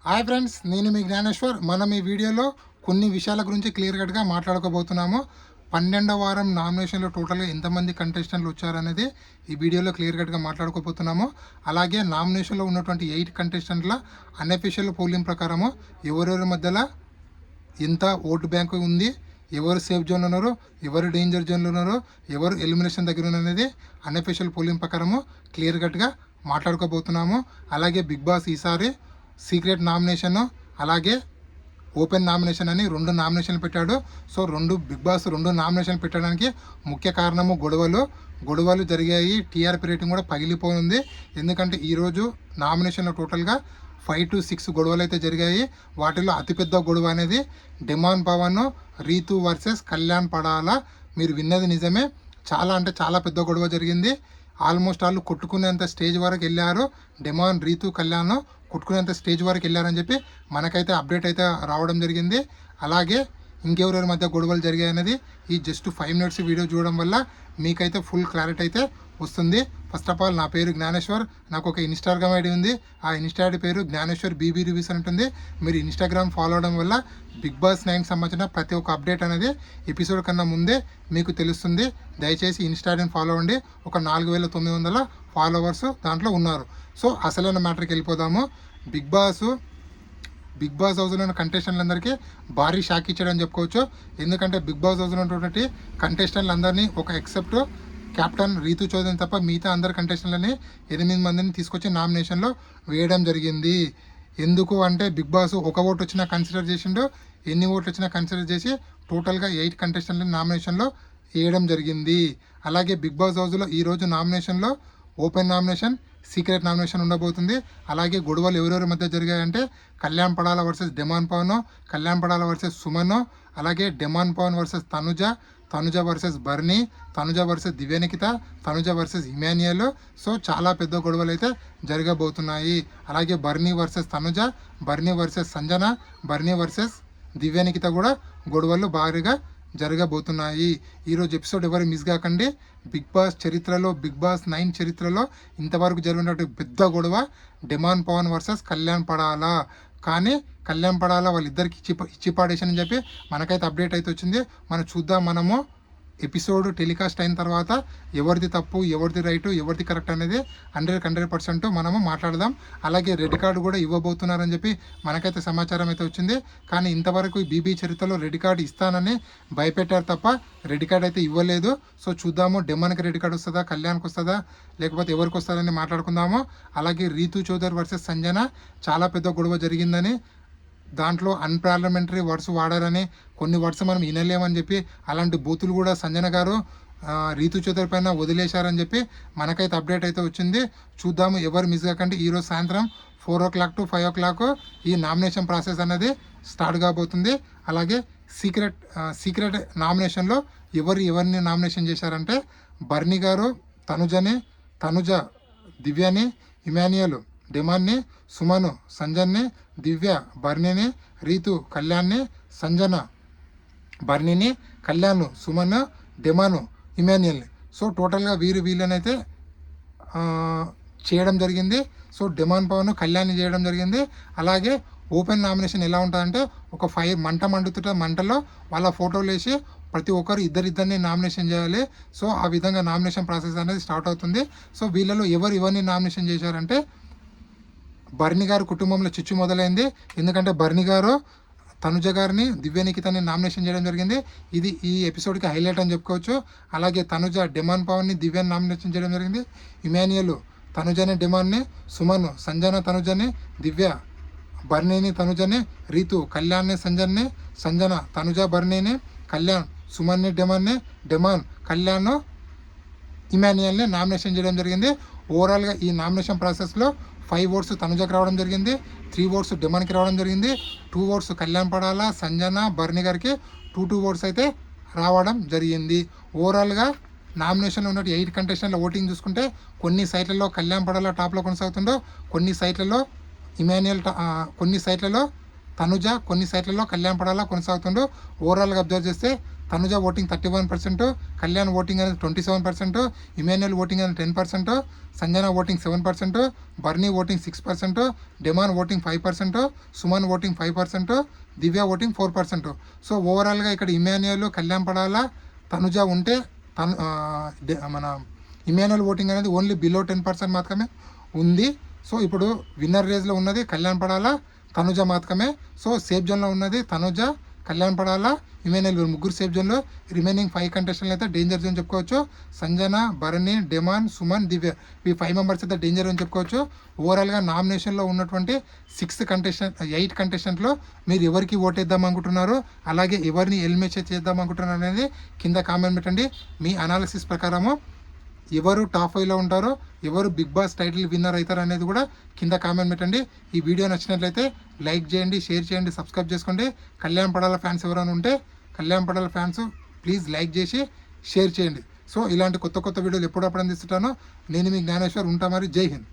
Hi friends, నేను మీ జ్ఞానేశ్వర్. మనం ఈ వీడియోలో కొన్ని విషయాల గురించి క్లియర్ కట్గా మాట్లాడుకోబోతున్నాము. 12వ వారం నామినేషన్లో టోటల్గా ఎంతమంది కంటెస్టెంట్లు వచ్చారనేది ఈ వీడియోలో క్లియర్ కట్గా మాట్లాడుకోబోతున్నాము. అలాగే నామినేషన్లో ఉన్నటువంటి 8 కంటెస్టెంట్ల అన్అఫీషియల్ పోలింగ్ ప్రకారము ఎవరెవరి మధ్యలో ఎంత ఓటు బ్యాంకు ఉంది, ఎవరు సేఫ్ జోన్లో ఉన్నారో, ఎవరు డేంజర్ జోన్లో ఉన్నారో, ఎవరు ఎలిమినేషన్ దగ్గర ఉన్నది అన్అఫీషియల్ పోలింగ్ ప్రకారము క్లియర్ కట్గా మాట్లాడుకోబోతున్నాము. అలాగే బిగ్ బాస్ ఈసారి సీక్రెట్ నామినేషన్ అలాగే ఓపెన్ నామినేషన్ అని 2 నామినేషన్లు పెట్టాడు. సో బిగ్ బాస్ 2 నామినేషన్లు పెట్టడానికి ముఖ్య కారణము గొడవలు జరిగాయి. టీఆర్పీ రేటింగ్ కూడా పగిలిపోయింది. ఎందుకంటే ఈరోజు నామినేషన్లో టోటల్గా 5 to 6 గొడవలు అయితే జరిగాయి. వాటిలో అతిపెద్ద గొడవ అనేది డిమాండ్ పవన్ రీతు వర్సెస్ కళ్యాణ్ పడాల. మీరు విన్నది నిజమే, చాలా అంటే చాలా పెద్ద గొడవ జరిగింది. ఆల్మోస్ట్ వాళ్ళు కొట్టుకునేంత స్టేజ్ వరకు వెళ్ళారు. డిమాండ్ రీతు కళ్యాణ్ కొట్టుకునేంత స్టేజ్ వరకు వెళ్ళారని చెప్పి మనకైతే అప్డేట్ అయితే రావడం జరిగింది. అలాగే ఇంకెవరెవరి మధ్య గొడవలు జరిగాయనేది ఈ జస్ట్ 5 minutes వీడియో చూడడం వల్ల మీకైతే ఫుల్ క్లారిటీ అయితే వస్తుంది. ఫస్ట్ ఆఫ్ ఆల్, నా పేరు జ్ఞానేశ్వర్. నాకు ఒక ఇన్స్టాగ్రామ్ ఐడి ఉంది. ఆ ఇన్స్టా ఐడి పేరు జ్ఞానేశ్వర్ బీబీ రివ్యూస్ అని ఉంటుంది. మీరు ఇన్స్టాగ్రామ్ ఫాలో అవడం వల్ల బిగ్ బాస్ 9 సంబంధించిన ప్రతి ఒక్క అప్డేట్ అనేది ఎపిసోడ్ కన్నా ముందే మీకు తెలుస్తుంది. దయచేసి ఇన్స్టా ఐడిని ఫాలో అవ్వండి. ఒక 4900 ఫాలోవర్స్ దాంట్లో ఉన్నారు. సో అసలైన మ్యాటర్కి వెళ్ళిపోదాము. బిగ్ బాస్ హౌస్లో ఉన్న కంటెస్టెంట్లందరికీ భారీ షాక్ ఇచ్చాడని చెప్పుకోవచ్చు. ఎందుకంటే బిగ్ బాస్ హౌస్లో ఉన్నటువంటి కంటెస్టెంట్లందరినీ ఒక ఎక్సెప్ట్ కెప్టెన్ రీతు చౌదరిని తప్ప మిగతా అందరు కంటెస్టెంట్లని 8 మందిని తీసుకొచ్చి నామినేషన్లో వేయడం జరిగింది. ఎందుకు అంటే బిగ్ బాస్ ఒక ఓటు వచ్చినా కన్సిడర్ చేసిండు, ఎన్ని ఓట్లు వచ్చినా కన్సిడర్ చేసి టోటల్గా 8 కంటెస్టెంట్లని నామినేషన్లో వేయడం జరిగింది. అలాగే బిగ్ బాస్ హౌస్లో ఈరోజు నామినేషన్లో ఓపెన్ నామినేషన్, సీక్రెట్ నామినేషన్ ఉండబోతుంది. అలాగే గొడవలు ఎవరెవరి మధ్య జరిగాయంటే Kalyan Padala versus demand Pawan, Kalyan Padala versus Suman, అలాగే demand Pawan versus Tanuja versus బర్నీ, Tanuja versus దివ్యనికిత, Tanuja versus Emmanuel. So చాలా పెద్ద గొడవలు అయితే జరగబోతున్నాయి. అలాగే బర్నీ versus Tanuja, బర్నీ versus Sanjana, బర్నీ versus దివ్యనికిత కూడా గొడవలు భారీగా జరగబోతున్నాయి. ఈరోజు ఎపిసోడ్ ఎవరు మిస్ కాకండి. బిగ్ బాస్ చరిత్రలో, బిగ్ బాస్ 9 చరిత్రలో ఇంతవరకు జరిగినటువంటి పెద్ద గొడవ డిమాండ్ పవన్ వర్సెస్ కళ్యాణ్ పడాల. కానీ కళ్యాణ్ పడాల వాళ్ళిద్దరికి ఇచ్చి పాడేషన్ చెప్పి మనకైతే అప్డేట్ అయితే వచ్చింది. మనం చూద్దాం. మనము ఎపిసోడ్ టెలికాస్ట్ అయిన తర్వాత ఎవరిది తప్పు, ఎవరిది రైటు, ఎవరిది కరెక్ట్ అనేది 100% మనము మాట్లాడదాం. అలాగే రెడ్ కార్డు కూడా ఇవ్వబోతున్నారని చెప్పి మనకైతే సమాచారం అయితే వచ్చింది. కానీ ఇంతవరకు ఈ బీబీ చరిత్రలో రెడ్ కార్డు ఇస్తానని భయపెట్టారు తప్ప రెడ్ కార్డు అయితే ఇవ్వలేదు. సో చూద్దాము, డెమాన్కి రెడ్ కార్డు వస్తుందా, కళ్యాణ్కి వస్తుందా, లేకపోతే ఎవరికి వస్తుందని మాట్లాడుకుందాము. అలాగే రీతు చౌదరి వర్సెస్ సంజన చాలా పెద్ద గొడవ జరిగిందని, దాంట్లో అన్పార్లమెంటరీ వర్డ్స్ వాడారని, కొన్ని వర్డ్స్ మనం వినలేమని చెప్పి అలాంటి బూతులు కూడా సంజన గారు రీతు చౌదరి పైన వదిలేశారని చెప్పి మనకైతే అప్డేట్ అయితే వచ్చింది. చూద్దాము, ఎవరు మిస్ కాకండి. ఈరోజు సాయంత్రం 4 o'clock to 5 o'clock ఈ నామినేషన్ ప్రాసెస్ అనేది స్టార్ట్ కాబోతుంది. అలాగే సీక్రెట్ నామినేషన్లో ఎవరిని నామినేషన్ చేశారంటే బర్నీ గారు తనుజ దివ్యని, ఇమాన్యుయల్ డిమాన్ని, సుమను సంజన్ని, దివ్య బర్నీని, రీతు కళ్యాణ్ని, సంజన బర్నీని, కళ్యాణ్ సుమన్, డిమాను ఇమాన్యుయల్ని. సో టోటల్గా వీళ్ళనైతే చేయడం జరిగింది. సో డిమాండ్ పవన్ కళ్యాణ్ని చేయడం జరిగింది. అలాగే ఓపెన్ నామినేషన్ ఎలా ఉంటుందంటే ఒక మండుతున్న మంటలో వాళ్ళ ఫోటోలు వేసి ప్రతి ఒక్కరు ఇద్దరిని నామినేషన్ చేయాలి. సో ఆ విధంగా నామినేషన్ ప్రాసెస్ అనేది స్టార్ట్ అవుతుంది. సో వీళ్ళలో ఎవరిని నామినేషన్ చేశారంటే బర్నీ గారు కుటుంబంలో చిచ్చు మొదలైంది. ఎందుకంటే బర్నీ గారు తనుజ గారిని, దివ్యనికితని నామినేషన్ చేయడం జరిగింది. ఇది ఈ ఎపిసోడ్కి హైలైట్ అని చెప్పుకోవచ్చు. అలాగే తనుజ డిమాండ్ పవన్ని, దివ్యాన్ని నామినేషన్ చేయడం జరిగింది. ఇమాన్యుయల్ తనుజని, డిమాండ్ని, సుమన్ సంజన తనుజని, దివ్య బర్నీని తనుజని, రీతు కళ్యాణ్ని సంజన్ని, సంజన తనుజ బర్నీని, కళ్యాణ్ సుమన్ని డిమాండ్ని, డిమాండ్ కళ్యాణ్ ఇమాన్యుయల్ని నామినేషన్ చేయడం జరిగింది. ఓవరాల్గా ఈ నామినేషన్ ప్రాసెస్లో 5 votes తనుజకి రావడం జరిగింది, 3 votes డిమాండ్కి రావడం జరిగింది, 2 votes కళ్యాణ్ పడాల, సంజన బర్నీ గారికి 2 votes అయితే రావడం జరిగింది. ఓవరాల్గా నామినేషన్లో ఉన్న 8 కంటెస్టెంట్ల ఓటింగ్ చూసుకుంటే కొన్ని సైట్లలో కళ్యాణ్ పడాల టాప్లో కొనసాగుతుండో, కొన్ని సైట్లలో ఇమాన్యుయల్, కొన్ని సైట్లలో తనుజ, కొన్ని సైట్లలో కళ్యాణ్ పడాల కొనసాగుతుండో. ఓవరాల్గా అబ్జర్వ్ చేస్తే తనుజ ఓటింగ్ 31%, కళ్యాణ్ ఓటింగ్ అనేది 27%, ఇమాన్యుయల్ ఓటింగ్ అనేది 10%, Sanjana voting 7%, Bharani voting 6%, Demon voting 5%, Suman voting 5%, Divya voting 4%. So ఓవరాల్గా ఇక్కడ ఇమాన్యుయల్, కళ్యాణ్ పడాల, తనుజ ఉంటే మన ఇమాన్యుయల్ ఓటింగ్ అనేది ఓన్లీ బిలో 10% మాత్రమే ఉంది. సో ఇప్పుడు విన్నర్ రేజ్లో ఉన్నది కళ్యాణ్ పడాల, తనుజ మాత్రమే. సో సేఫ్ జోన్లో ఉన్నది తనుజ, కళ్యాణ్ పడాల, ఇమాన్యుయల్ ముగ్గురు సేఫ్ జోన్లో. రిమైనింగ్ 5 కంటెస్టెంట్లు అయితే డేంజర్ జోన్ చెప్పుకోవచ్చు. సంజన, భరణి, డెమాన్, సుమన్, దివ్య ఈ 5 మెంబర్స్ అయితే డేంజర్ జోన్ చెప్పుకోవచ్చు. ఓవరాల్గా నామినేషన్లో ఉన్నటువంటి 8 కంటెస్టెంట్లో మీరు ఎవరికి ఓటేద్దాం అనుకుంటున్నారు, అలాగే ఎవరిని ఎలిమినేట్ చేద్దాం అనుకుంటున్నారు అనేది కింద కామెంట్ పెట్టండి. మీ అనాలిసిస్ ప్రకారము ఎవరు టాప్ 5లో ఉంటారో, ఎవరు బిగ్ బాస్ టైటిల్ విన్నర్ అవుతారు అనేది కూడా కింద కామెంట్ పెట్టండి. ఈ వీడియో నచ్చినట్లయితే లైక్ చేయండి, షేర్ చేయండి, సబ్స్క్రైబ్ చేసుకోండి. కళ్యాణ్ పడాల ఫ్యాన్స్ ఎవరైనా ఉంటే Kalyan Padala fans please like చేసి షేర్ చేయండి. సో ఇలాంటి కొత్త వీడియోలు ఎప్పుడప్పుడు అందిస్తుంటానో. నేను మీ జ్ఞానేశ్వర్ ఉంటా. మరి జై హింద్.